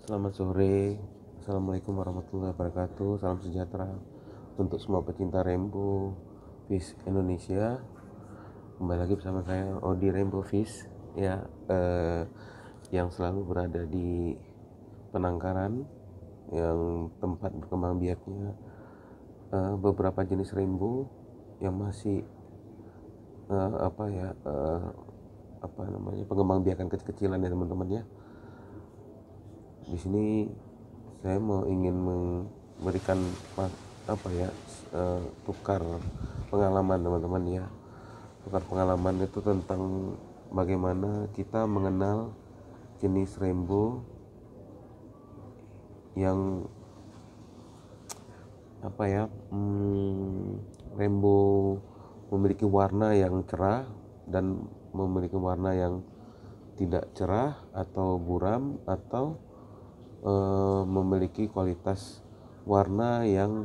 Selamat sore. Assalamualaikum warahmatullahi wabarakatuh. Salam sejahtera untuk semua pecinta Rainbow Fish Indonesia. Kembali lagi bersama saya Odi Rainbow Fish ya, yang selalu berada di penangkaran yang tempat berkembang biaknya beberapa jenis rainbow yang masih pengembang biakan kecil-kecilan ya teman-teman ya. Di sini saya ingin memberikan tukar pengalaman teman-teman ya. Tukar pengalaman itu tentang bagaimana kita mengenal jenis rainbow yang rainbow memiliki warna yang cerah dan memiliki warna yang tidak cerah atau buram, atau memiliki kualitas warna yang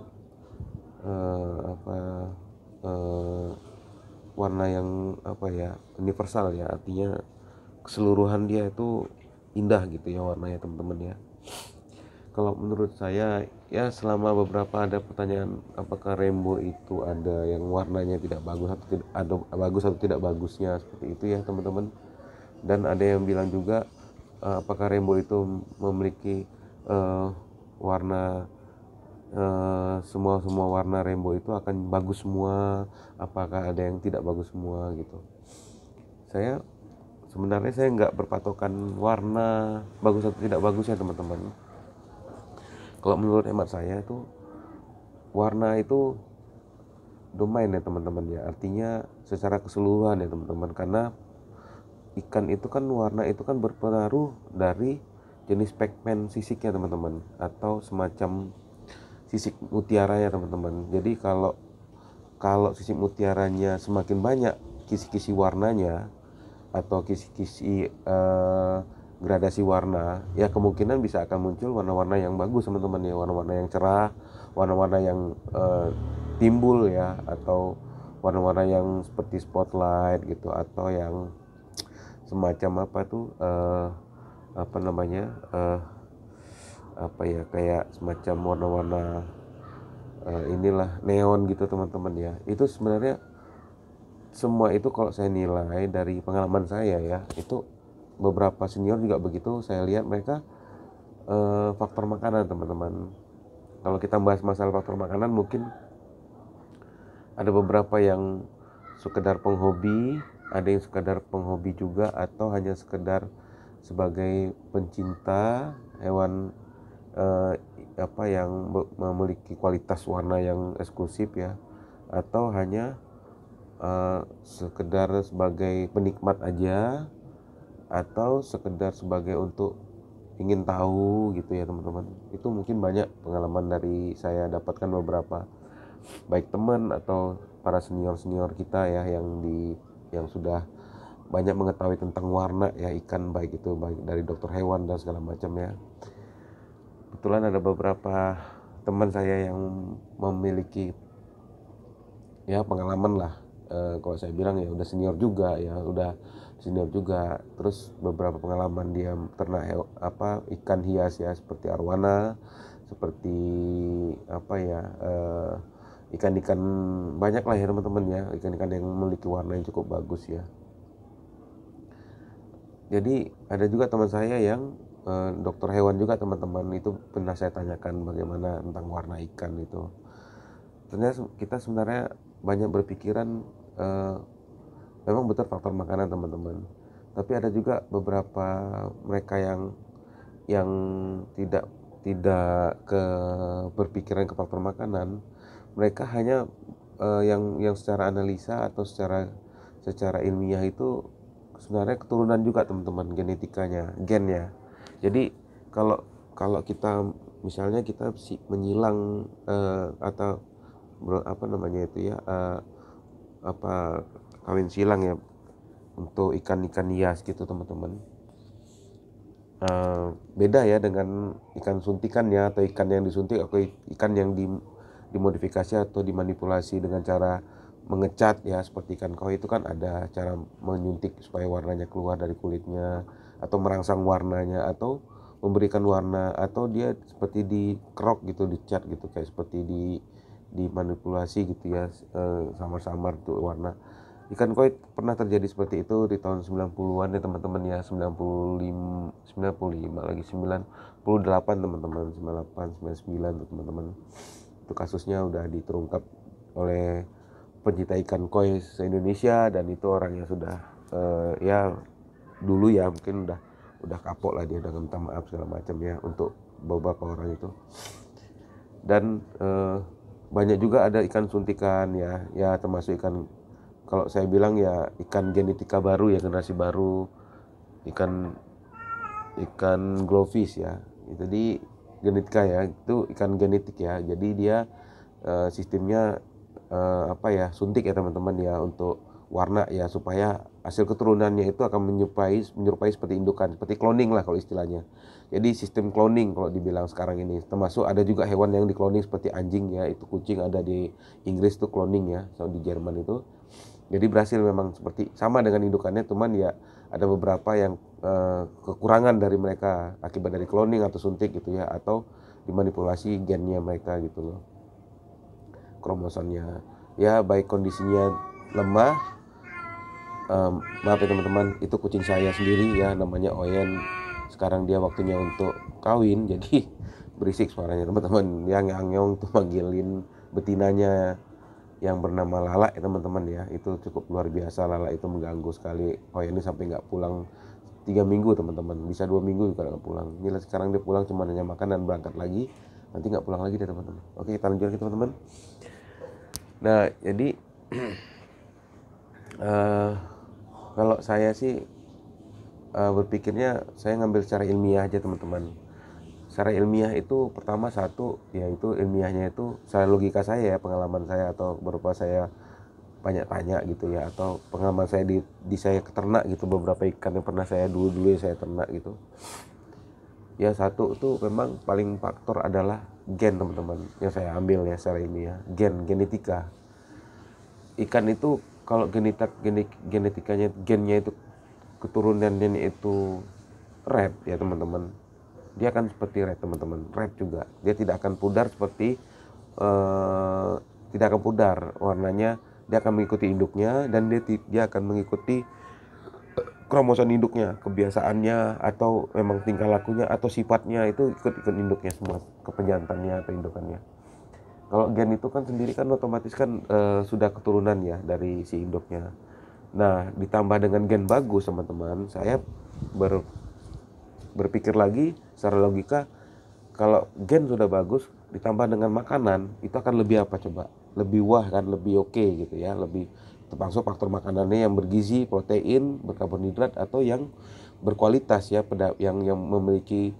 universal ya, artinya keseluruhan dia itu indah gitu ya warnanya teman-teman ya. Kalau menurut saya ya, selama beberapa ada pertanyaan apakah rainbow itu ada yang warnanya tidak bagus atau tidak, ada bagus atau tidak bagusnya seperti itu ya teman-teman. Dan ada yang bilang juga apakah rainbow itu memiliki warna semua warna rainbow itu akan bagus semua, apakah ada yang tidak bagus semua gitu. Sebenarnya saya nggak berpatokan warna bagus atau tidak bagusnya teman-teman. Kalau menurut hemat saya itu warna itu domain ya teman-teman ya, artinya secara keseluruhan ya teman-teman, karena ikan itu kan warna itu kan berpengaruh dari jenis pigmen sisiknya teman-teman, atau semacam sisik mutiaranya teman-teman. Jadi kalau sisik mutiaranya semakin banyak kisi-kisi warnanya atau kisi-kisi gradasi warna, ya kemungkinan bisa akan muncul warna-warna yang bagus teman-teman ya, warna-warna yang cerah, warna-warna yang timbul ya, atau warna-warna yang seperti spotlight gitu, atau yang semacam kayak semacam warna-warna neon gitu teman-teman ya. Itu sebenarnya semua itu kalau saya nilai dari pengalaman saya ya, itu beberapa senior juga begitu, saya lihat mereka faktor makanan teman-teman. Kalau kita bahas masalah faktor makanan, mungkin ada beberapa yang sekedar penghobi, ada yang sekedar penghobi juga, atau hanya sekedar sebagai pencinta hewan yang memiliki kualitas warna yang eksklusif ya, atau hanya sekedar sebagai penikmat aja, atau sekedar sebagai untuk ingin tahu gitu ya teman-teman. Itu mungkin banyak pengalaman dari saya dapatkan beberapa, baik teman atau para senior kita ya, yang sudah banyak mengetahui tentang warna ya ikan, baik dari dokter hewan dan segala macam ya. Kebetulan ada beberapa teman saya yang memiliki ya pengalaman lah, kalau saya bilang ya udah senior juga ya, terus beberapa pengalaman dia ternak ikan hias ya, seperti arwana, seperti ikan-ikan banyak lah ya teman-teman ya, ikan-ikan yang memiliki warna yang cukup bagus ya. Jadi ada juga teman saya yang dokter hewan juga teman-teman, itu pernah saya tanyakan bagaimana tentang warna ikan itu. Ternyata kita sebenarnya banyak berpikiran memang betul faktor makanan teman-teman, tapi ada juga beberapa mereka yang tidak berpikiran ke faktor makanan. Mereka hanya yang secara analisa atau secara ilmiah itu sebenarnya keturunan juga teman-teman, genetikanya, gennya. Jadi kalau kita misalnya kita menyilang atau kawin silang ya untuk ikan-ikan hias gitu teman-teman. Beda ya dengan ikan suntikan ya, atau ikan yang disuntik, atau ikan yang dimodifikasi atau dimanipulasi dengan cara mengecat ya, seperti ikan koi itu kan ada cara menyuntik supaya warnanya keluar dari kulitnya, atau merangsang warnanya, atau memberikan warna, atau dia seperti dikerok gitu, dicat gitu, kayak seperti dimanipulasi gitu ya, samar-samar tuh warna. Ikan koi pernah terjadi seperti itu di tahun 90-an ya teman-teman ya, 95 lagi 98 teman-teman, 98 99 tuh teman-teman. Itu kasusnya udah diterungkap oleh pencinta ikan koi se-Indonesia, dan itu orangnya sudah ya dulu ya mungkin udah kapok lah, dia udah minta maaf segala macam ya untuk beberapa orang itu. Dan banyak juga ada ikan suntikan ya termasuk ikan, kalau saya bilang ya ikan genetika baru ya, generasi baru, ikan glowfish ya. Jadi genetika ya, itu ikan genetik ya. Jadi dia sistemnya apa ya, suntik ya teman-teman ya, untuk warna ya, supaya hasil keturunannya itu akan menyerupai seperti indukan, seperti cloning lah kalau istilahnya. Jadi sistem cloning kalau dibilang sekarang ini, termasuk ada juga hewan yang di-cloning seperti anjing ya, itu kucing ada di Inggris tuh cloning ya, sama di Jerman itu. Jadi berhasil memang seperti sama dengan indukannya, cuman ya ada beberapa yang kekurangan dari mereka akibat dari cloning atau suntik gitu ya, atau dimanipulasi gennya mereka gitu loh, kromosomnya ya, baik kondisinya lemah. Maaf ya teman-teman, itu kucing saya sendiri ya, namanya Oyen. Sekarang dia waktunya untuk kawin, jadi berisik suaranya teman-teman. Yang nyong tuh manggilin betinanya yang bernama Lala ya teman-teman ya. Itu cukup luar biasa, Lala itu mengganggu sekali. Oyen ini sampai nggak pulang 3 minggu teman-teman, bisa 2 minggu juga nggak pulang. Ini sekarang dia pulang cuma hanya makan dan berangkat lagi, nanti nggak pulang lagi deh teman-teman. Oke, kita lanjut lagi teman-teman. Nah jadi kalau saya sih berpikirnya, saya ngambil secara ilmiah aja teman-teman. Secara ilmiah itu pertama satu, yaitu ilmiahnya itu secara logika saya ya, pengalaman saya, atau berupa saya banyak tanya gitu ya, atau pengalaman saya di saya ternak gitu, beberapa ikan yang pernah saya dulu yang saya ternak gitu ya. Satu itu memang paling faktor adalah gen teman-teman, yang saya ambil ya secara ilmiah, genetika ikan itu. Kalau genetikanya, gennya itu, keturunannya itu red ya teman-teman, dia akan seperti red teman-teman. Red juga dia tidak akan pudar seperti tidak akan pudar warnanya, dia akan mengikuti induknya, dan dia akan mengikuti kromosom induknya, kebiasaannya, atau memang tingkah lakunya atau sifatnya itu ikut induknya semua, kepejantannya atau indukannya. Kalau gen itu kan sendiri kan otomatis kan sudah keturunan ya dari si induknya. Nah ditambah dengan gen bagus teman-teman, saya berpikir lagi secara logika, kalau gen sudah bagus ditambah dengan makanan, itu akan lebih apa coba? Lebih wah kan, lebih oke gitu ya, lebih termasuk faktor makanannya yang bergizi, protein, berkarbohidrat, atau yang berkualitas ya, yang memiliki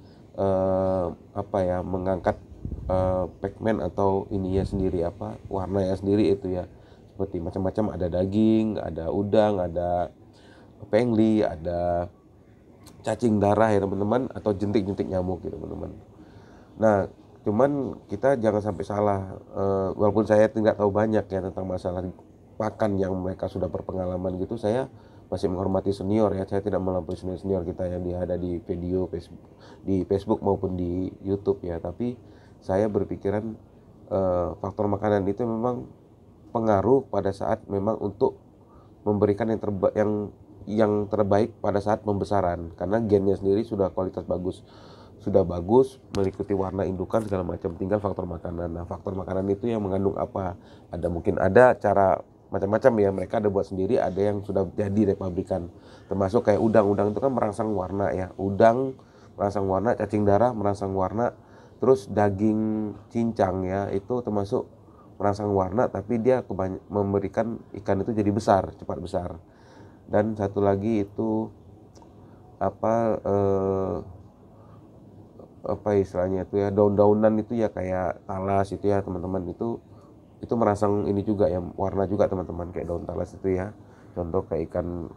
apa ya, mengangkat pigmen atau ininya sendiri, apa warnanya sendiri itu ya, seperti macam-macam, ada daging, ada udang, ada pengli, ada cacing darah ya teman-teman, atau jentik-jentik nyamuk gitu teman-teman. Nah cuman kita jangan sampai salah, walaupun saya tidak tahu banyak ya tentang masalah pakan yang mereka sudah berpengalaman gitu, saya masih menghormati senior ya, saya tidak melampaui senior kita yang ada di video di Facebook maupun di YouTube ya. Tapi saya berpikiran faktor makanan itu memang pengaruh pada saat memang untuk memberikan yang terbaik pada saat pembesaran, karena gennya sendiri sudah kualitas bagus, sudah bagus, mengikuti warna indukan segala macam, tinggal faktor makanan. Nah faktor makanan itu yang mengandung apa, mungkin ada cara macam-macam ya, mereka ada buat sendiri, ada yang sudah jadi dari pabrikan, termasuk kayak udang itu kan merangsang warna ya, udang merangsang warna, cacing darah merangsang warna, terus daging cincang ya itu termasuk merangsang warna, tapi dia memberikan ikan itu jadi besar, cepat besar. Dan satu lagi itu apa apa istilahnya itu ya, daun-daunan itu ya, kayak talas itu ya teman-teman, itu merangsang ini juga ya, warna juga teman-teman, kayak daun talas itu ya. Contoh kayak ikan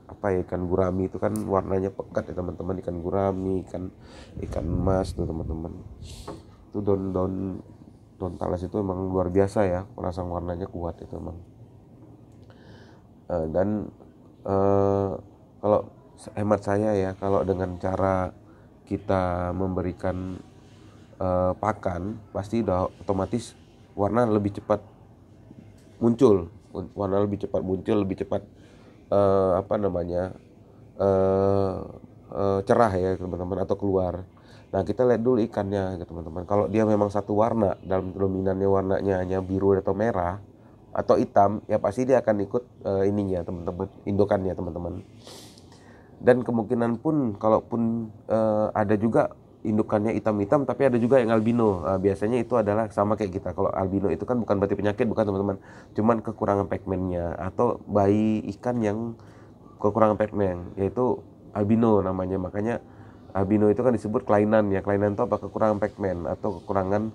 apa ya, ikan gurami itu kan warnanya pekat ya teman-teman, ikan gurami, ikan emas tuh teman-teman. Itu daun talas itu emang luar biasa ya, merangsang warnanya kuat itu emang. Dan kalau hemat saya ya, kalau dengan cara kita memberikan pakan, pasti udah otomatis warna lebih cepat muncul, lebih cepat cerah ya teman-teman, atau keluar. Nah, kita lihat dulu ikannya ya teman-teman. Kalau dia memang satu warna, dalam dominannya warnanya hanya biru atau merah atau hitam, ya pasti dia akan ikut ininya teman-teman, indukannya teman-teman. Dan kemungkinan pun kalaupun ada juga indukannya hitam-hitam tapi ada juga yang albino. Biasanya itu adalah sama kayak kita. Kalau albino itu kan bukan berarti penyakit, bukan teman-teman, cuman kekurangan pigmennya, atau bayi ikan yang kekurangan pigmen, yaitu albino namanya. Makanya albino itu kan disebut kelainan ya. Kelainan itu apa? Kekurangan pigmen atau kekurangan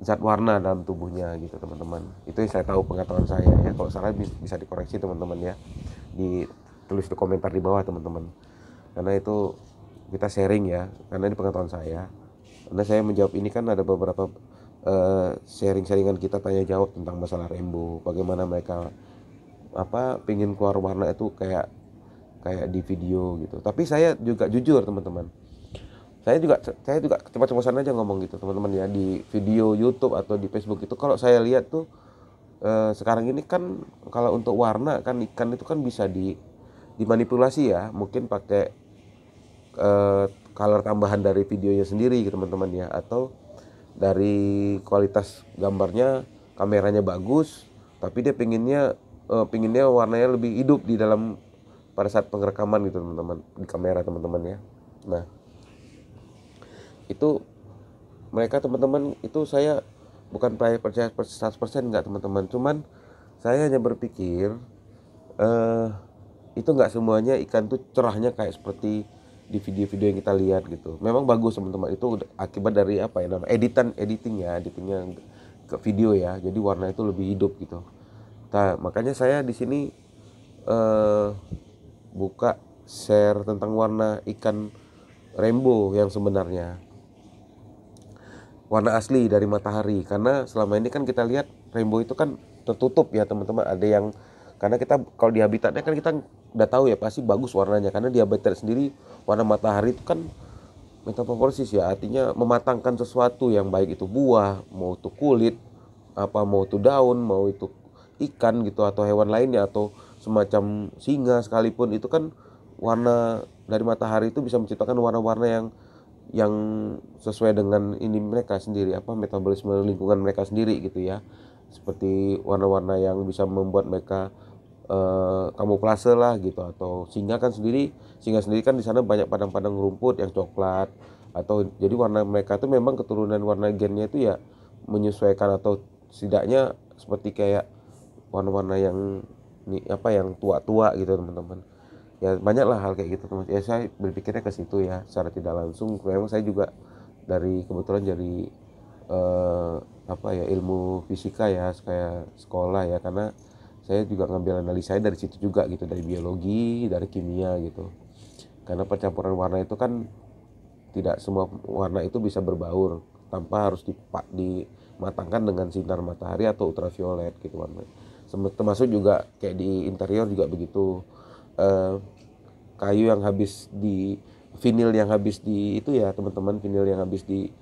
zat warna dalam tubuhnya gitu teman-teman. Itu yang saya tahu, pengetahuan saya ya. Kalau salah bisa dikoreksi teman-teman ya, ditulis di komentar di bawah teman-teman, karena itu kita sharing ya, karena ini pengetahuan saya. Karena saya menjawab ini kan ada beberapa sharing-sharingan kita tanya jawab tentang masalah rainbow, bagaimana mereka pingin keluar warna itu kayak di video gitu. Tapi saya juga jujur teman-teman, saya juga cepat-cepatan aja ngomong gitu teman-teman ya, di video YouTube atau di Facebook itu. Kalau saya lihat tuh sekarang ini kan kalau untuk warna kan, ikan itu kan bisa dimanipulasi ya, mungkin pakai color tambahan dari videonya sendiri gitu teman-teman ya, atau dari kualitas gambarnya, kameranya bagus tapi dia pinginnya warnanya lebih hidup di dalam pada saat pengerekaman gitu teman-teman, di kamera teman-teman ya. Nah, itu mereka teman-teman, itu saya bukan percaya 100% enggak teman-teman, cuman saya hanya berpikir itu enggak semuanya ikan tuh cerahnya kayak seperti di video-video yang kita lihat gitu. Memang bagus teman-teman, itu akibat dari editingnya ke video ya, jadi warna itu lebih hidup gitu. Nah, makanya saya di sini buka share tentang warna ikan rainbow yang sebenarnya, warna asli dari matahari. Karena selama ini kan kita lihat rainbow itu kan tertutup ya teman-teman. Ada yang, karena kita kalau di habitatnya kan kita udah tahu ya pasti bagus warnanya, karena di habitat sendiri warna matahari itu kan metamorfosis ya, artinya mematangkan sesuatu yang baik itu buah, mau itu kulit, mau itu daun, mau itu ikan gitu, atau hewan lainnya, atau semacam singa sekalipun, itu kan warna dari matahari itu bisa menciptakan warna-warna yang sesuai dengan ini mereka sendiri, metabolisme lingkungan mereka sendiri gitu ya. Seperti warna-warna yang bisa membuat mereka kamuflase lah gitu. Atau singa sendiri kan di sana banyak padang-padang rumput yang coklat, atau jadi warna mereka tuh memang keturunan warna gennya itu ya menyesuaikan, atau setidaknya seperti kayak warna-warna yang yang tua-tua gitu teman-teman. Ya banyaklah hal kayak gitu teman. Ya saya berpikirnya ke situ ya, secara tidak langsung. Memang saya juga kebetulan dari ilmu fisika ya, kayak sekolah ya, karena saya juga ngambil analisa dari situ juga gitu, dari biologi, dari kimia gitu. Karena percampuran warna itu kan tidak semua warna itu bisa berbaur tanpa harus dimatangkan dengan sinar matahari atau ultraviolet gitu warna. Termasuk juga kayak di interior juga begitu. Kayu yang habis di vinil yang habis di itu ya teman-teman, vinil yang habis di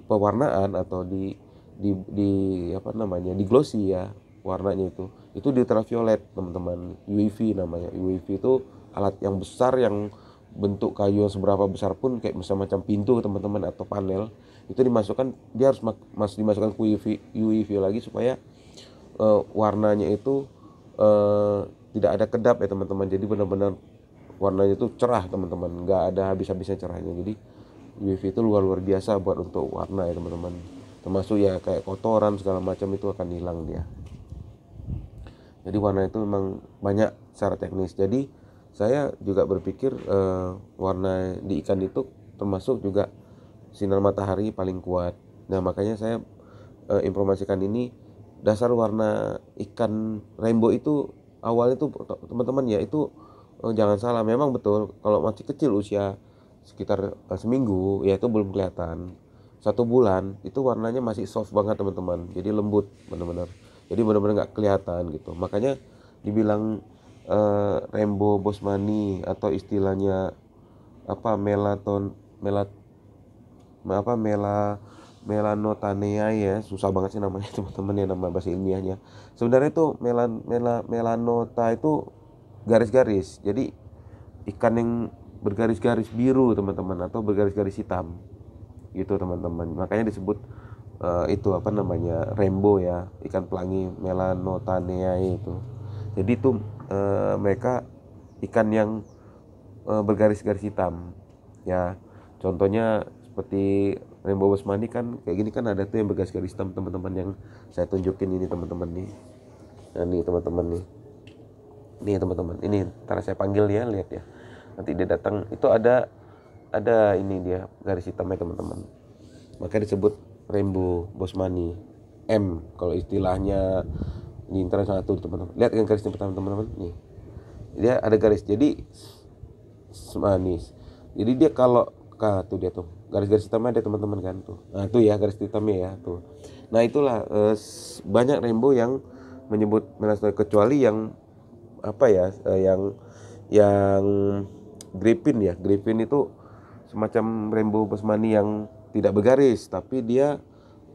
pewarnaan atau di di glossy ya warnanya, itu di ultraviolet teman-teman, UV namanya. UV itu alat yang besar yang bentuk kayu yang seberapa besar pun, kayak macam pintu teman-teman atau panel, itu dimasukkan, dia harus dimasukkan ke UV lagi supaya warnanya itu tidak ada kedap ya teman-teman. Jadi benar-benar warnanya itu cerah teman-teman, nggak ada habis-habisnya cerahnya. Jadi UV itu luar biasa buat untuk warna ya teman-teman. Termasuk ya kayak kotoran segala macam itu akan hilang dia. Jadi warna itu memang banyak secara teknis. Jadi saya juga berpikir warna di ikan itu termasuk juga sinar matahari paling kuat. Nah makanya saya informasikan ini. Dasar warna ikan rainbow itu awalnya tuh teman-teman ya, itu jangan salah, memang betul kalau masih kecil usia sekitar seminggu ya itu belum kelihatan. 1 bulan itu warnanya masih soft banget teman-teman, jadi lembut benar-benar, jadi benar-benar nggak kelihatan gitu. Makanya dibilang rainbow bosmani, atau istilahnya apa melat apa melanotanea ya, susah banget sih namanya teman-teman ya, nama bahasa ilmiahnya. Sebenarnya itu melanota itu garis-garis. Jadi ikan yang bergaris-garis biru teman-teman, atau bergaris-garis hitam gitu teman-teman. Makanya disebut itu apa namanya, rainbow ya, ikan pelangi melanotanea itu. Jadi itu mereka ikan yang bergaris-garis hitam ya. Contohnya seperti rainbow basmani kan kayak gini kan, ada tuh yang bergaris-garis hitam teman-teman, yang saya tunjukin ini teman-teman nih. Nah, nih teman-teman nih. Nih teman-teman, ini ntar saya panggil dia, lihat ya. Nanti dia datang, itu ada ini dia garis hitamnya teman-teman. Makanya disebut rainbow basmani M kalau istilahnya di internasional tuh teman-teman. Lihat kan garisnya pertama teman-teman nih. Dia ada garis, jadi manis. Jadi dia kalau tuh dia tuh garis-garis hitamnya ada teman-teman kan tuh. Nah tuh ya garis hitamnya ya tuh. Nah itulah banyak rainbow yang menyebut melanstonia, kecuali yang apa ya, yang griffin ya. Griffin itu semacam rainbow basmani yang tidak bergaris, tapi dia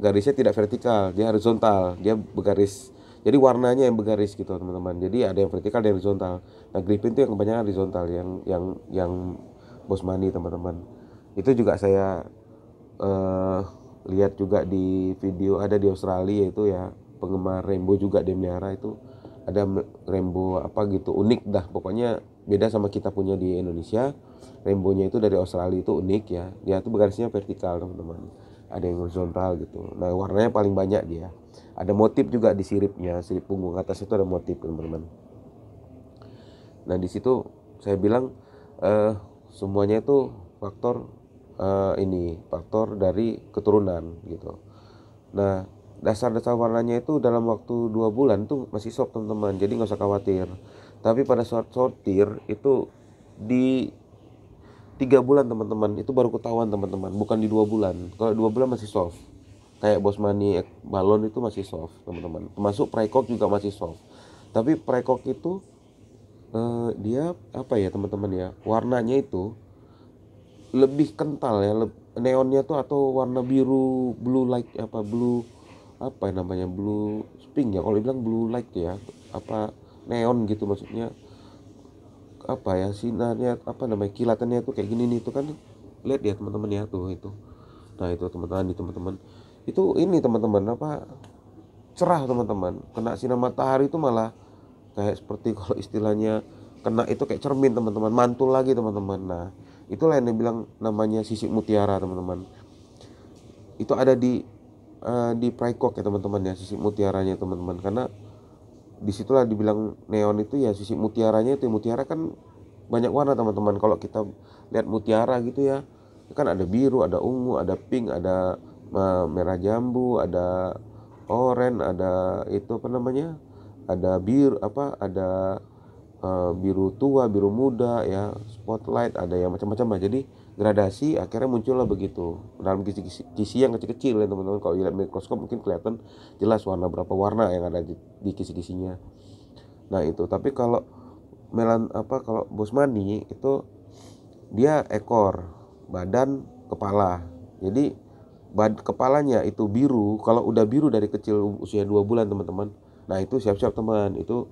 garisnya tidak vertikal, dia horizontal, dia bergaris. Jadi warnanya yang bergaris gitu teman-teman. Jadi ada yang vertikal, ada yang horizontal. Nah griffin itu yang kebanyakan horizontal, yang basmani teman-teman. Itu juga saya lihat juga di video, ada di Australia itu ya, penggemar rainbow juga dia melihara itu. Ada rainbow apa gitu, unik dah pokoknya, beda sama kita punya di Indonesia. Rainbownya itu dari Australia itu unik ya, dia tuh bergarisnya vertikal teman-teman, ada yang horizontal gitu. Nah warnanya paling banyak dia, ada motif juga di siripnya, sirip punggung atas itu ada motif teman-teman. Nah di situ saya bilang semuanya itu faktor faktor dari keturunan gitu. Nah dasar-dasar warnanya itu dalam waktu 2 bulan tuh masih soft teman-teman, jadi nggak usah khawatir. Tapi pada saat sortir itu di 3 bulan teman-teman, itu baru ketahuan teman-teman, bukan di 2 bulan. Kalau 2 bulan masih soft, kayak bosmani balon itu masih soft teman-teman, termasuk praikok juga masih soft. Tapi praikok itu dia apa ya teman-teman ya, warnanya itu lebih kental ya, neonnya tuh, atau warna biru, blue light apa, blue apa namanya, blue pink ya kalau dibilang, blue light ya, apa neon gitu maksudnya, apa ya sinarnya, apa namanya, kilatannya tuh kayak gini nih, itu kan lihat ya teman-teman ya tuh itu. Nah itu teman-teman itu ini teman-teman apa, cerah teman-teman, kena sinar matahari itu malah kayak seperti kalau istilahnya kena itu kayak cermin teman-teman, mantul lagi teman-teman. Nah itulah yang dibilang namanya sisik mutiara teman-teman. Itu ada di praikok ya teman-teman ya, sisik mutiaranya teman-teman, karena disitulah dibilang neon itu ya, sisik mutiaranya itu. Mutiara kan banyak warna teman-teman. Kalau kita lihat mutiara gitu ya, kan ada biru, ada ungu, ada pink, ada merah jambu, ada oranye, ada itu apa namanya, ada biru apa, ada biru tua, biru muda ya, spotlight, ada yang macam-macam lah. Jadi gradasi akhirnya muncullah begitu dalam kisi-kisi yang kecil-kecil ya teman-teman. Kalau lihat mikroskop mungkin kelihatan jelas warna, berapa warna yang ada di kisi-kisinya. Nah itu. Tapi kalau kalau bosmani itu dia ekor, badan, kepala. Jadi kepalanya itu biru. Kalau udah biru dari kecil usia 2 bulan teman-teman, nah itu siap-siap teman, itu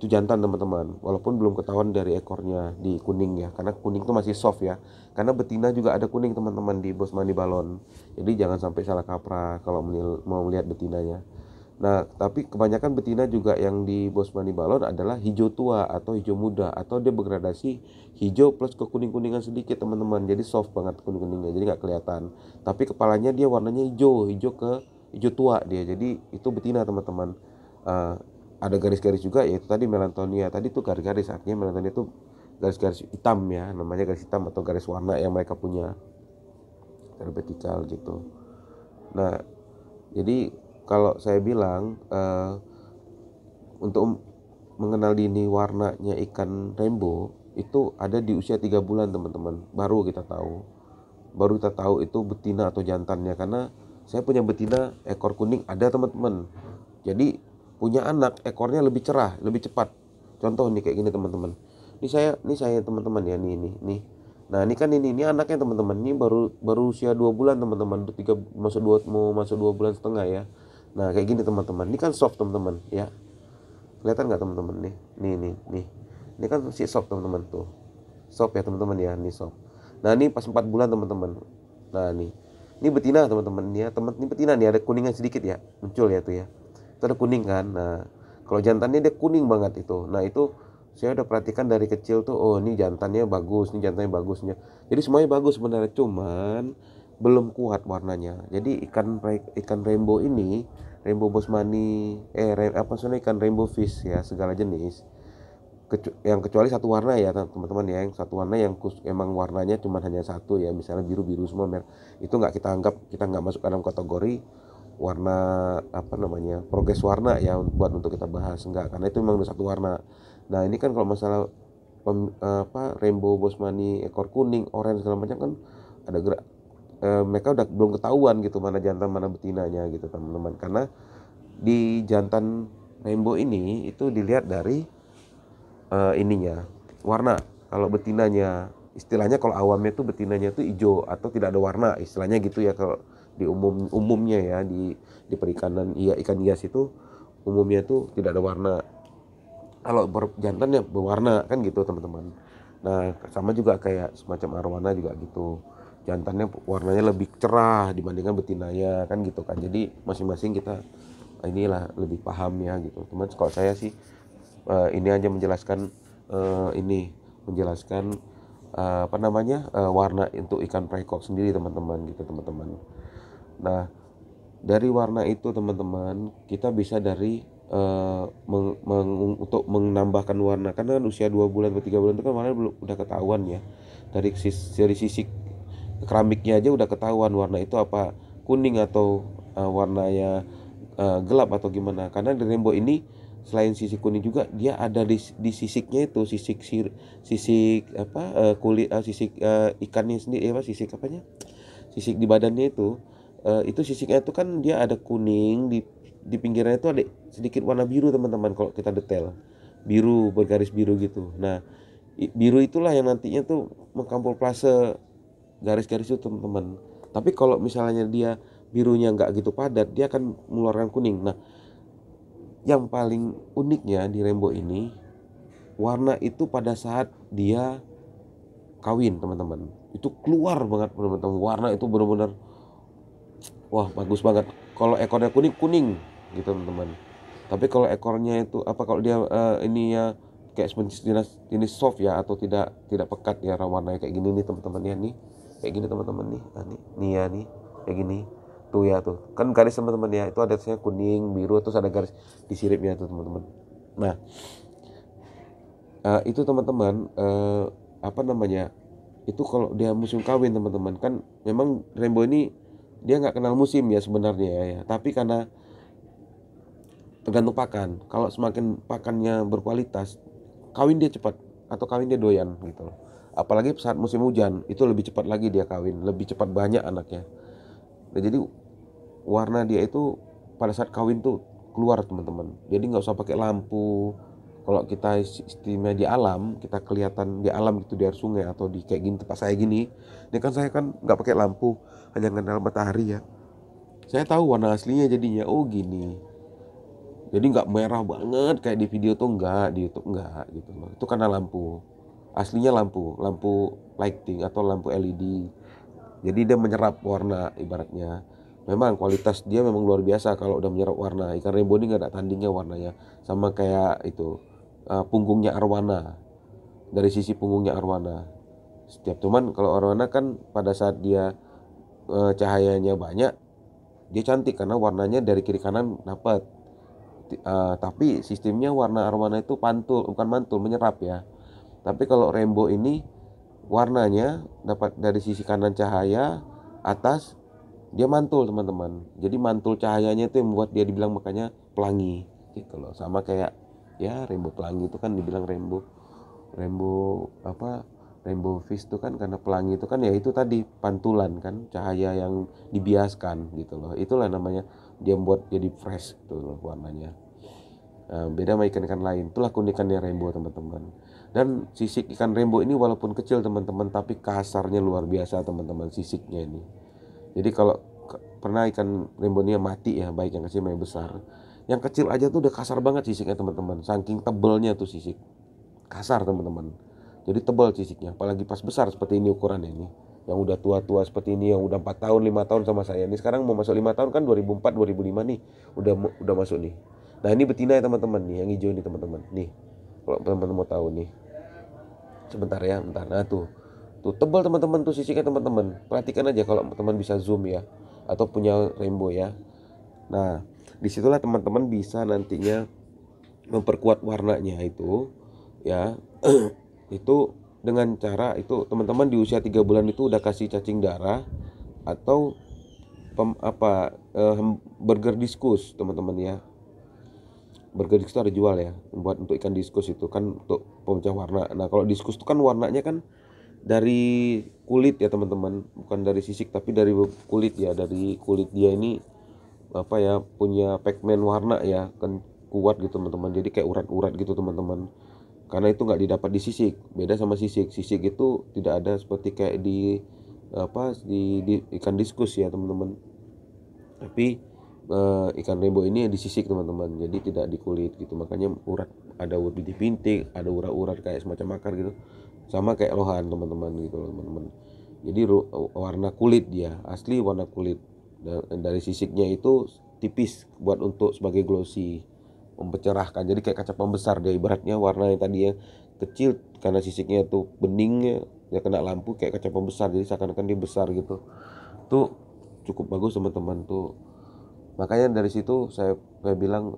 jantan teman-teman, walaupun belum ketahuan dari ekornya di kuning ya, karena kuning itu masih soft ya. Karena betina juga ada kuning teman-teman di bosmani balon, jadi jangan sampai salah kaprah kalau mau melihat betinanya. Nah tapi kebanyakan betina juga yang di bosmani balon adalah hijau tua atau hijau muda, atau dia bergradasi hijau plus ke kuning-kuningan sedikit teman-teman, jadi soft banget kuning-kuningnya, jadi nggak kelihatan. Tapi kepalanya dia warnanya hijau ke hijau tua dia, jadi itu betina teman-teman. Ada garis-garis juga, yaitu tadi melantonia. Tadi tuh garis-garis, artinya melantonia itu garis-garis hitam ya, namanya garis hitam atau garis warna yang mereka punya, garis vertikal gitu. Nah jadi kalau saya bilang untuk mengenal dini warnanya ikan rainbow itu ada di usia 3 bulan teman-teman, baru kita tahu itu betina atau jantannya. Karena saya punya betina ekor kuning ada teman-teman, jadi punya anak ekornya lebih cerah, lebih cepat. Contoh nih kayak gini teman-teman. Ini saya teman-teman ya, nih Nah ini kan ini anaknya teman-teman, ini baru usia 2 bulan teman-teman, mau masuk 2 bulan setengah ya. Nah kayak gini teman-teman, ini kan soft teman-teman ya, kelihatan nggak teman-teman nih, nih ini kan si soft teman-teman tuh, soft ya teman-teman ya, ini soft. Nah ini pas 4 bulan teman-teman. Nah ini betina teman-teman ya, ini betina nih, ada kuningnya sedikit ya, muncul ya tuh ya, itu ada kuning kan. Nah kalau jantannya dia kuning banget itu. Nah itu saya udah perhatikan dari kecil tuh, oh ini jantannya bagus, ini jantannya bagusnya. Jadi semuanya bagus sebenarnya, cuman belum kuat warnanya. Jadi ikan rainbow ini, rainbow bosmani, apa sebenarnya ikan rainbow fish ya, segala jenis. Yang kecuali satu warna ya teman-teman ya, yang satu warna yang emang warnanya cuma hanya satu ya, misalnya biru-biru semua merah, itu nggak kita anggap, kita nggak masuk dalam kategori warna apa namanya progres warna ya, buat untuk kita bahas enggak, karena itu memang udah satu warna. Nah ini kan kalau masalah rainbow bosmani ekor kuning, orange segala macam kan ada gerak, mereka udah belum ketahuan gitu mana jantan mana betinanya gitu teman-teman, karena di jantan rainbow ini itu dilihat dari ininya warna. Kalau betinanya, istilahnya kalau awamnya tuh betinanya tuh hijau atau tidak ada warna, istilahnya gitu ya kalau di umumnya ya, di perikanan ikan hias itu umumnya tuh tidak ada warna. Kalau jantannya berwarna kan gitu teman-teman. Nah sama juga kayak semacam arwana juga gitu, jantannya warnanya lebih cerah dibandingkan betinanya kan gitu kan. Jadi masing-masing kita inilah lebih paham ya gitu. Cuman kalau saya sih ini aja menjelaskan apa namanya warna untuk ikan precox sendiri teman-teman gitu teman-teman. Nah dari warna itu teman-teman kita bisa dari untuk menambahkan warna, karena kan usia 2 bulan atau 3 bulan itu kan warna belum udah ketahuan ya, dari sisi keramiknya aja udah ketahuan warna itu apa, kuning atau warnanya gelap atau gimana. Karena di rainbow ini selain sisik kuning juga dia ada di sisiknya itu, sisik apa kulit sisik ikannya sendiri apa sisik apanya, sisik di badannya itu sisiknya itu kan dia ada kuning, di pinggirnya itu ada sedikit warna biru teman-teman, kalau kita detail biru bergaris biru gitu. Nah biru itulah yang nantinya tuh mengkamuflase garis-garis itu teman-teman. Tapi kalau misalnya dia birunya nggak gitu padat, dia akan mengeluarkan kuning. Nah yang paling uniknya di rainbow ini, warna itu pada saat dia kawin teman-teman, itu keluar banget teman-teman, warna itu benar-benar wah bagus banget. Kalau ekornya kuning gitu teman-teman. Tapi kalau ekornya itu apa, kalau dia ini ya kayak jenis soft ya, atau tidak pekat ya warnanya kayak gini nih teman-teman ya, nih kayak gini teman-teman nih. Nah, nih ya nih kayak gini tuh ya, tuh kan garis teman-teman ya, itu ada kuning biru terus ada garis di siripnya tuh teman-teman. Nah itu teman-teman apa namanya, itu kalau dia musim kawin teman-teman, kan memang rainbow ini dia nggak kenal musim ya sebenarnya ya, tapi karena tergantung pakan, kalau semakin pakannya berkualitas kawin dia cepat, atau kawin dia doyan gitu. Apalagi saat musim hujan itu lebih cepat lagi dia kawin, lebih cepat banyak anaknya. Nah, jadi warna dia itu pada saat kawin tuh keluar teman-teman. Jadi nggak usah pakai lampu. Kalau kita istimewa di alam, kita kelihatan di alam gitu, di air sungai atau di kayak gini tempat saya gini. Ini kan saya kan nggak pakai lampu, hanya ngandal matahari ya. Saya tahu warna aslinya jadinya, oh gini. Jadi nggak merah banget kayak di video tuh, nggak di YouTube nggak gitu loh. Itu karena lampu. Aslinya lampu lighting atau lampu LED. Jadi dia menyerap warna ibaratnya. Memang kualitas dia memang luar biasa kalau udah menyerap warna. Ikan rainbow ini nggak ada tandingnya warnanya. Sama kayak itu punggungnya arwana. Dari sisi punggungnya arwana. Setiap cuman kalau arwana kan pada saat dia cahayanya banyak, dia cantik karena warnanya dari kiri kanan dapat. Tapi sistemnya warna arwana itu bukan mantul, menyerap ya. Tapi kalau rainbow ini warnanya dapat dari sisi kanan cahaya atas, dia mantul teman-teman. Jadi mantul cahayanya itu yang membuat dia dibilang makanya pelangi gitu loh. Sama kayak ya rainbow pelangi itu kan dibilang rainbow apa, rainbow fish itu kan karena pelangi itu kan ya itu tadi pantulan kan, cahaya yang dibiaskan gitu loh. Itulah namanya dia membuat jadi fresh gitu loh warnanya. Beda sama ikan-ikan lain. Itulah keunikannya rainbow teman-teman. Dan sisik ikan rainbow ini walaupun kecil teman-teman, tapi kasarnya luar biasa teman-teman sisiknya ini. Jadi kalau pernah ikan rainbow ini yang mati ya, baik yang kecil maupun yang besar, yang kecil aja tuh udah kasar banget sisiknya teman-teman, saking tebelnya tuh sisik, kasar teman-teman. Jadi tebal sisiknya, apalagi pas besar seperti ini ukurannya ini, yang udah tua-tua seperti ini, yang udah 4 tahun 5 tahun sama saya ini, sekarang mau masuk 5 tahun kan, 2004 2005 nih, udah masuk nih. Nah ini betina ya teman-teman nih, yang hijau ini teman-teman nih, kalau teman-teman mau tahu nih, sebentar ya, bentar. Nah tuh tebal teman-teman tuh sisiknya teman-teman, perhatikan aja kalau teman bisa zoom ya, atau punya rainbow ya. Nah disitulah teman-teman bisa nantinya memperkuat warnanya itu ya. Itu dengan cara itu teman-teman di usia 3 bulan itu udah kasih cacing darah atau burger diskus teman-teman ya. Burger diskus ada jual ya, buat untuk ikan diskus itu kan untuk pemecah warna. Nah kalau diskus itu kan warnanya kan dari kulit ya teman-teman, bukan dari sisik tapi dari kulit ya, dari kulit dia ini punya pigmen warna ya kan, kuat gitu teman-teman, jadi kayak urat-urat gitu teman-teman, karena itu nggak didapat di sisik. Beda sama sisik itu tidak ada seperti kayak di ikan diskus ya teman-teman, tapi ikan rainbow ini di sisik teman-teman, jadi tidak di kulit gitu, makanya urat, ada urat bintik-bintik, ada urat-urat kayak semacam akar gitu, sama kayak lohan teman-teman gitu teman-teman. Jadi warna kulit dia asli warna kulit. Dan dari sisiknya itu tipis buat untuk sebagai glossy, mempercerahkan, jadi kayak kaca pembesar dia ibaratnya. Warna yang tadi ya kecil karena sisiknya tuh beningnya ya, kena lampu kayak kaca pembesar, jadi seakan-akan dia besar gitu. Tuh cukup bagus teman-teman tuh. Makanya dari situ saya bilang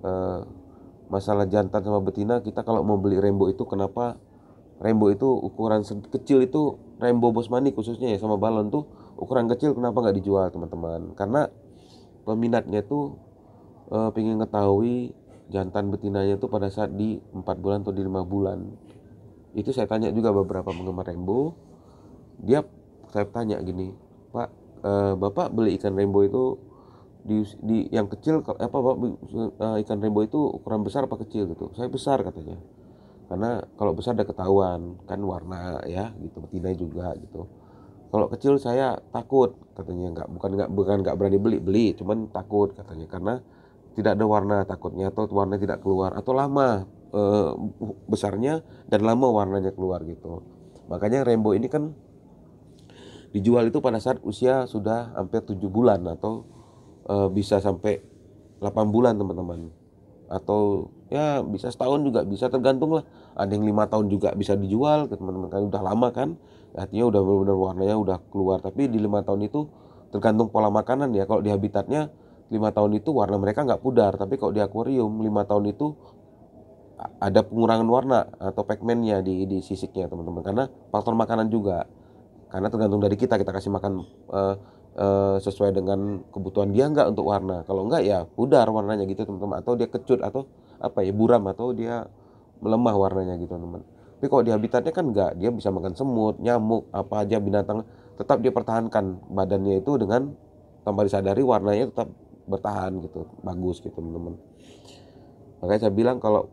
masalah jantan sama betina, kita kalau mau beli rainbow itu, kenapa rainbow itu ukuran kecil itu, rainbow bosmani khususnya ya sama balon tuh ukuran kecil, kenapa nggak dijual teman-teman? Karena peminatnya tuh pengen ketahui jantan betinanya tuh pada saat di 4 bulan atau di 5 bulan. Itu saya tanya juga beberapa penggemar rainbow, saya tanya gini, Pak, Bapak beli ikan rainbow itu di yang kecil ikan rainbow itu ukuran besar apa kecil gitu? Saya besar katanya, karena kalau besar udah ketahuan kan warna ya gitu, betina juga gitu. Kalau kecil saya takut katanya, bukan nggak berani beli, cuman takut katanya karena tidak ada warna takutnya, atau warna tidak keluar, atau lama besarnya dan lama warnanya keluar gitu. Makanya rainbow ini kan dijual itu pada saat usia sudah hampir 7 bulan atau bisa sampai 8 bulan teman-teman, atau ya bisa setahun juga bisa, tergantung lah. Ada yang 5 tahun juga bisa dijual ke teman-teman, kan udah lama kan, artinya udah benar-benar warnanya udah keluar. Tapi di 5 tahun itu tergantung pola makanan ya. Kalau di habitatnya 5 tahun itu warna mereka nggak pudar, tapi kalau di akuarium 5 tahun itu ada pengurangan warna atau pigmennya di sisiknya teman-teman, karena faktor makanan juga. Karena tergantung dari kita kasih makan sesuai dengan kebutuhan dia nggak untuk warna. Kalau nggak ya pudar warnanya gitu teman-teman, atau dia kecut, atau buram, atau dia melemah warnanya gitu teman-teman. Tapi kalau di habitatnya kan nggak, dia bisa makan semut, nyamuk, apa aja binatang, tetap dia pertahankan badannya itu dengan tanpa disadari warnanya tetap bertahan gitu, bagus gitu teman-teman. Makanya saya bilang kalau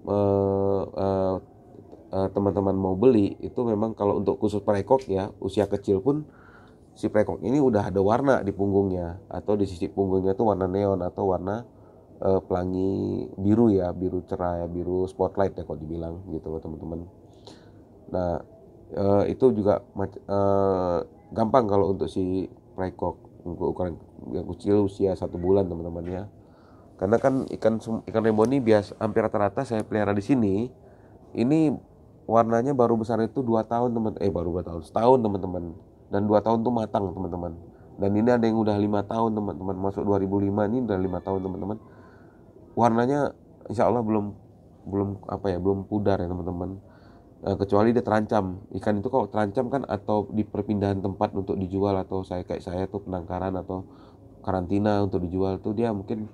teman-teman mau beli itu, memang kalau untuk khusus prekok ya, usia kecil pun si prekok ini udah ada warna di punggungnya, atau di sisi punggungnya tuh warna neon atau warna pelangi biru ya, biru cerah ya, biru spotlight ya kalau dibilang gitu loh teman-teman. Nah itu juga gampang kalau untuk si prekok, untuk ukuran yang kecil usia 1 bulan teman-teman ya. Karena kan ikan rainbow ini hampir rata-rata saya pelihara di sini ini warnanya baru besar itu 2 tahun baru 2 tahun, setahun teman-teman. Dan 2 tahun tuh matang teman-teman. Dan ini ada yang udah 5 tahun teman-teman, masuk 2005 ini udah 5 tahun teman-teman. Warnanya insya Allah belum pudar ya teman-teman. Kecuali dia terancam. Ikan itu kalau terancam kan, atau di perpindahan tempat untuk dijual, atau kayak saya tuh penangkaran atau karantina untuk dijual tuh, dia mungkin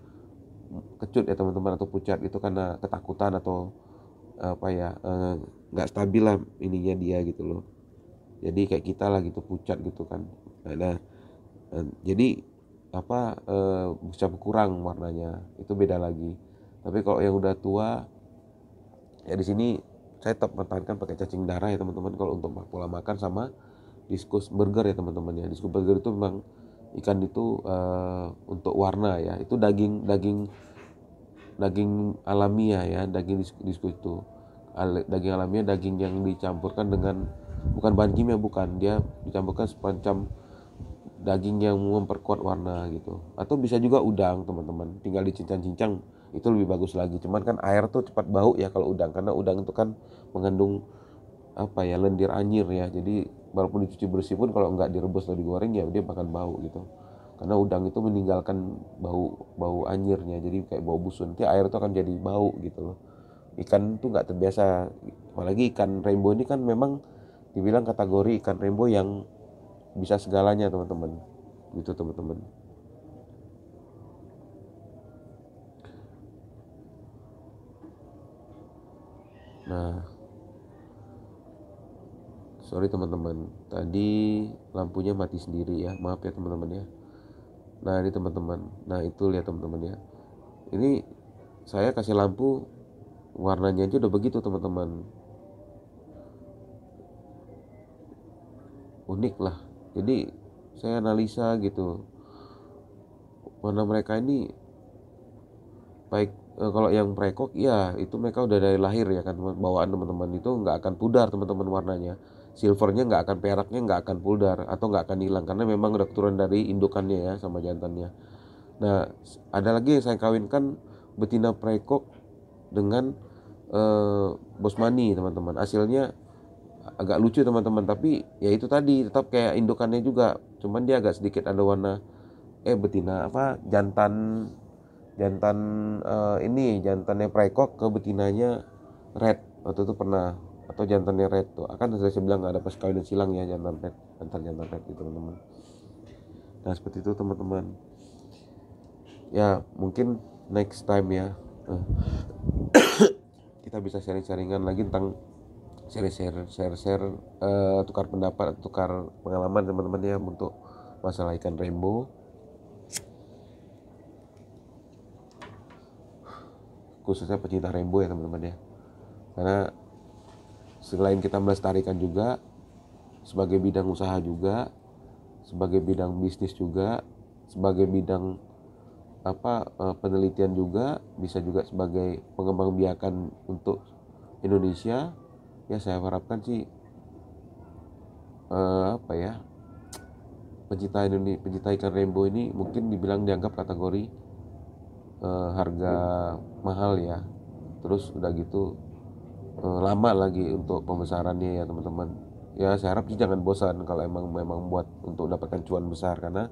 kecut ya teman-teman, atau pucat, itu karena ketakutan atau nggak stabil lah ininya dia gitu loh. Jadi kayak kita lah gitu, pucat gitu kan. Nah, jadi bisa berkurang warnanya, itu beda lagi. Tapi kalau yang udah tua ya di sini saya tetap mempertahankan pakai cacing darah ya teman-teman kalau untuk pola makan, sama diskus burger ya teman-teman ya. Diskus burger itu memang ikan itu untuk warna ya, itu daging alamiah ya, daging diskus itu daging alamiah, daging yang dicampurkan dengan bukan bahan kimia, bukan, dia dicampurkan semacam daging yang memperkuat warna gitu. Atau bisa juga udang teman-teman, tinggal dicincang-cincang, itu lebih bagus lagi. Cuman kan air tuh cepat bau ya kalau udang, karena udang itu kan mengandung apa ya, lendir anyir ya. Jadi walaupun dicuci bersih pun kalau nggak direbus atau digoreng ya dia bakal bau gitu. Karena udang itu meninggalkan bau anyirnya, jadi kayak bau busuk. Nanti air itu akan jadi bau gitu loh. Ikan tuh nggak terbiasa, apalagi ikan rainbow ini kan memang dibilang kategori ikan rainbow yang bisa segalanya teman-teman, gitu teman-teman. Nah, sorry teman-teman, tadi lampunya mati sendiri ya, maaf ya teman-teman ya. Nah ini teman-teman, nah itu lihat teman-teman ya, ini saya kasih lampu warnanya aja udah begitu teman-teman, unik lah. Jadi saya analisa gitu, warna mereka ini baik kalau yang prekok ya itu mereka udah dari lahir ya kan, bawaan teman-teman itu nggak akan pudar teman-teman, warnanya silvernya nggak akan, peraknya nggak akan pudar atau nggak akan hilang, karena memang udah keturunan dari indukannya ya sama jantannya. Nah ada lagi yang saya kawinkan betina prekok dengan bosmani teman-teman, hasilnya agak lucu teman-teman, tapi ya itu tadi tetap kayak indukannya juga, cuman dia agak sedikit ada warna betina apa, jantan jantan ini jantannya prekok ke betinanya red waktu itu pernah, atau jantannya red tuh akan saya bilang ada pas kawin silang ya, jantan red antar jantan red gitu teman-teman. Nah seperti itu teman-teman ya, mungkin next time ya kita bisa sharing-sharingan lagi tentang share tukar pendapat, tukar pengalaman teman-teman ya untuk masalah ikan rainbow, khususnya pecinta rainbow ya teman-teman ya. Karena selain kita melestarikan juga sebagai bidang usaha juga, sebagai bidang bisnis juga, sebagai bidang penelitian juga, bisa juga sebagai pengembangbiakan untuk Indonesia ya. Saya harapkan sih pencinta ikan rainbow ini mungkin dibilang dianggap kategori harga mahal ya, terus udah gitu lama lagi untuk pembesarannya ya teman-teman ya. Saya harap sih jangan bosan kalau memang buat untuk dapatkan cuan besar, karena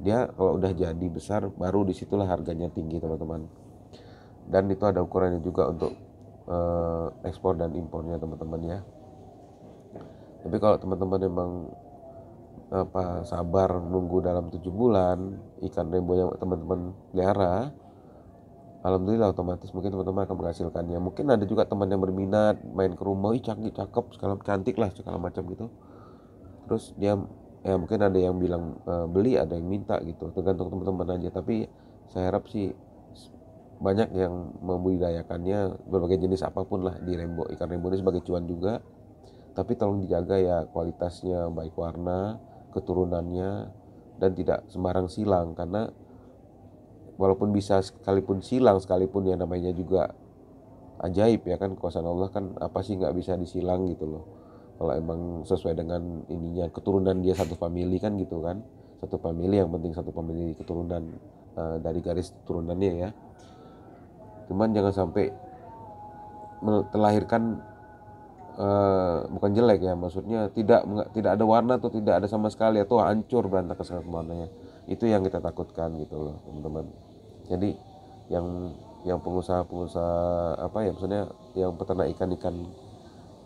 dia kalau udah jadi besar baru disitulah harganya tinggi teman-teman. Dan itu ada ukurannya juga untuk ekspor dan impornya teman-teman ya. Tapi kalau teman-teman memang sabar nunggu dalam 7 bulan ikan rainbow yang teman-teman pelihara, alhamdulillah otomatis mungkin teman-teman akan menghasilkannya. Mungkin ada juga teman yang berminat main ke rumah, cakep segala cantik lah segala macam gitu, terus dia ya mungkin ada yang bilang beli, ada yang minta gitu, tergantung teman-teman aja. Tapi saya harap sih banyak yang membudidayakannya berbagai jenis apapun lah di rainbow, ikan rainbow ini sebagai cuan juga. Tapi tolong dijaga ya kualitasnya, baik warna, keturunannya, dan tidak sembarang silang. Karena walaupun bisa sekalipun silang sekalipun ya namanya juga ajaib ya kan, kuasa Allah kan, apa sih nggak bisa disilang gitu loh. Kalau emang sesuai dengan ininya, keturunan dia satu family kan gitu kan, satu family, yang penting satu family keturunan dari garis turunannya ya. Cuman jangan sampai terlahirkan bukan jelek ya, maksudnya tidak ada warna atau tidak ada sama sekali, atau hancur berantakan sangat warnanya. Itu yang kita takutkan gitu loh teman-teman. Jadi yang pengusaha maksudnya yang peternak ikan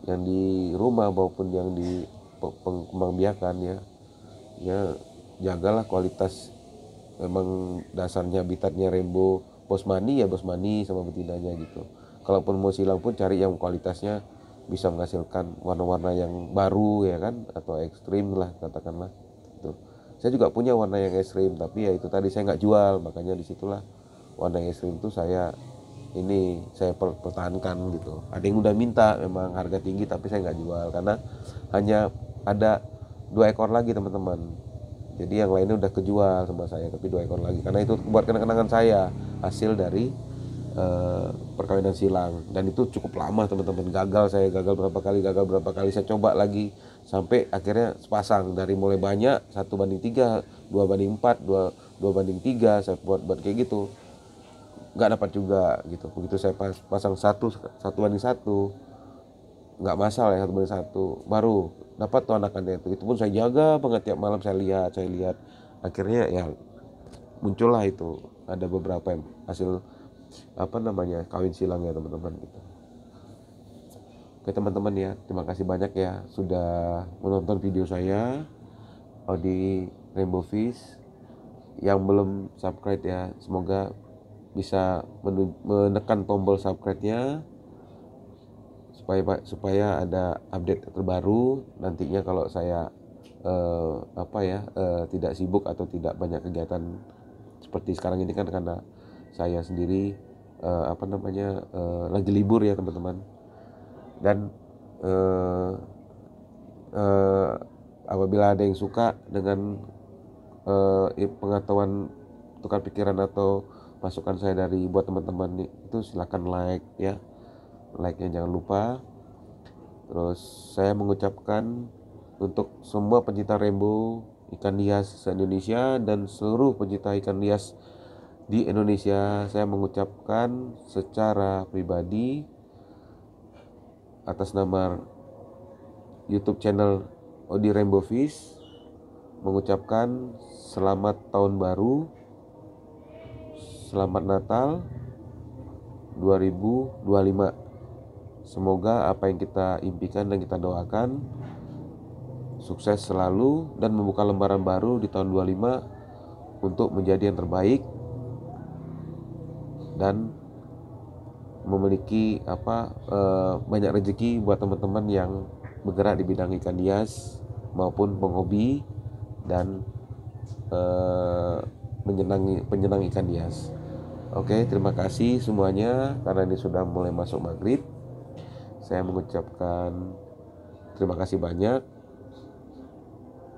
yang di rumah maupun yang di pengembangbiakan ya jagalah kualitas. Memang dasarnya habitatnya rainbow bosmani ya bosmani sama betinanya gitu. Kalaupun mau silang pun cari yang kualitasnya bisa menghasilkan warna-warna yang baru ya kan, atau ekstrim lah katakanlah itu. Saya juga punya warna yang ekstrim, tapi ya itu tadi saya nggak jual, makanya disitulah warna yang ekstrim itu saya ini saya pertahankan gitu. Ada yang udah minta memang harga tinggi tapi saya nggak jual karena hanya ada 2 ekor lagi teman-teman. Jadi yang lainnya udah kejual sama saya, tapi 2 ekor lagi karena itu buat kenang-kenangan saya, hasil dari perkawinan silang. Dan itu cukup lama teman-teman. Saya gagal berapa kali saya coba lagi sampai akhirnya sepasang. Dari mulai banyak 1:3, 2:4, 2:3 saya buat kayak gitu, nggak dapat juga gitu. Begitu saya pasang 1:1 nggak masalah ya, 1:1 baru dapat tuh anakannya. Itu pun saya jaga banget, tiap malam saya lihat akhirnya ya muncullah itu ada beberapa hasil kawin silangnya teman-teman gitu. Oke teman-teman ya, terima kasih banyak ya sudah menonton video saya di Rainbow Fish. Yang belum subscribe ya, semoga bisa menekan tombol subscribe-nya supaya ada update terbaru nantinya kalau saya tidak sibuk atau tidak banyak kegiatan seperti sekarang ini kan, karena saya sendiri lagi libur ya teman-teman. Dan apabila ada yang suka dengan pengetahuan tukar pikiran atau masukan saya buat teman-teman itu silahkan like-nya jangan lupa. Terus saya mengucapkan untuk semua pencinta rainbow, ikan hias se-Indonesia dan seluruh pencinta ikan hias di Indonesia, saya mengucapkan secara pribadi atas nama YouTube channel Odi Rainbow Fish mengucapkan selamat tahun baru, selamat Natal 2025. Semoga apa yang kita impikan dan kita doakan sukses selalu dan membuka lembaran baru di tahun 25 untuk menjadi yang terbaik dan memiliki banyak rezeki buat teman-teman yang bergerak di bidang ikan hias maupun penghobi dan penyenang ikan hias. Oke, terima kasih semuanya. Karena ini sudah mulai masuk maghrib, saya mengucapkan terima kasih banyak.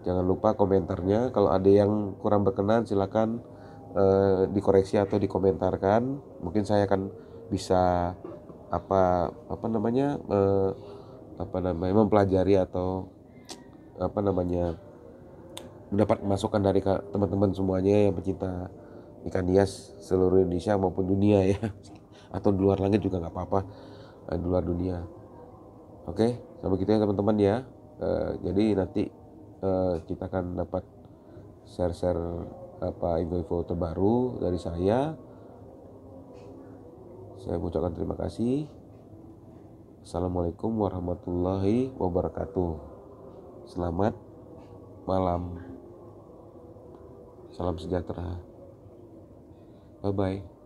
Jangan lupa komentarnya, kalau ada yang kurang berkenan silakan dikoreksi atau dikomentarkan. Mungkin saya akan bisa mempelajari atau mendapat masukan dari teman-teman semuanya yang pecinta ikan hias seluruh Indonesia maupun dunia ya, atau di luar langit juga nggak apa-apa, di luar dunia. Oke, sampai gitu ya teman-teman ya. Jadi nanti kita akan dapat share info terbaru dari saya. Saya mengucapkan terima kasih. Assalamualaikum warahmatullahi wabarakatuh. Selamat malam. Salam sejahtera. Bye bye.